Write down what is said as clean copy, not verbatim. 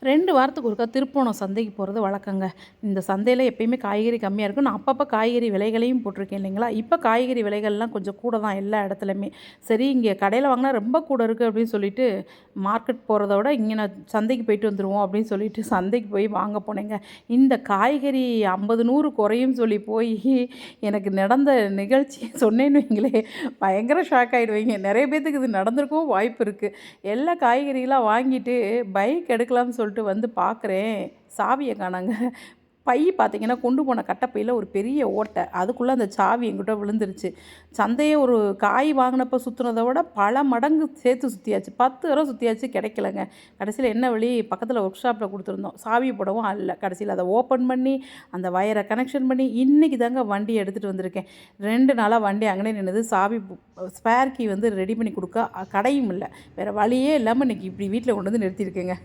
2 வாரத்துக்கு ஒருக்கா திருப்போணம் சந்தைக்கு போகிறது வழக்கங்க. இந்த சந்தையில எப்பயுமே காய்கறி கம்மியா இருக்கும். நான் அப்பப்போ காய்கறி விலைகளையும் போட்டிருக்கேன் இல்லைங்களா? இப்போ காய்கறி விலைகள்லாம் கொஞ்சம் கூட தான் எல்லா இடத்துலையுமே. சரி இங்கே கடையில் வாங்கினா ரொம்ப கூட இருக்குது அப்படின்னு சொல்லிட்டு மார்க்கெட் போகிறத விட இங்கே நான் சந்தைக்கு போயிட்டு வந்துடுவோம் அப்படின்னு சொல்லிட்டு சந்தைக்கு போய் வாங்க போனேங்க. இந்த காய்கறி 50, 100 குறையும் சொல்லி போய் எனக்கு நடந்த நிகழ்ச்சி சொன்னேன்னு வைங்களேன், பயங்கர ஷாக் ஆகிடுவீங்க. நிறைய பேத்துக்கு இது நடந்திருக்கவும் வாய்ப்பு இருக்குது. எல்லா காய்கறிலாம் வாங்கிட்டு பைக் எடுக்கலாம்னு சொல்லிட்டு வந்து பார்க்குறேன், சாவியை காணோங்க. பை பார்த்தீங்கன்னா, கொண்டு போன கட்டப்பையில் ஒரு பெரிய ஓட்டை. அதுக்குள்ளே அந்த சாவி என்கிட்ட விழுந்துருச்சு. சந்தையே ஒரு காய் வாங்கினப்போ சுற்றுனத விட பல மடங்கு சேர்த்து சுற்றியாச்சு. 10 தடவை சுற்றியாச்சு, கிடைக்கலங்க. கடைசியில் என்ன வழி, பக்கத்தில் ஒர்க் ஷாப்பில் கொடுத்துருந்தோம். சாவி போடவும் அல்ல. கடைசியில் அதை ஓப்பன் பண்ணி அந்த வயரை கனெக்ஷன் பண்ணி இன்றைக்கி தாங்க வண்டியை எடுத்துகிட்டு வந்திருக்கேன். 2 நாளாக வண்டி அங்கனே நின்னுது. சாவி ஸ்பேர் கீ வந்து ரெடி பண்ணி கொடுக்க கடையும் இல்லை. வேறு வழியே இல்லாமல் இன்றைக்கி இப்படி வீட்டில் கொண்டு வந்து நிறுத்தியிருக்கேங்க.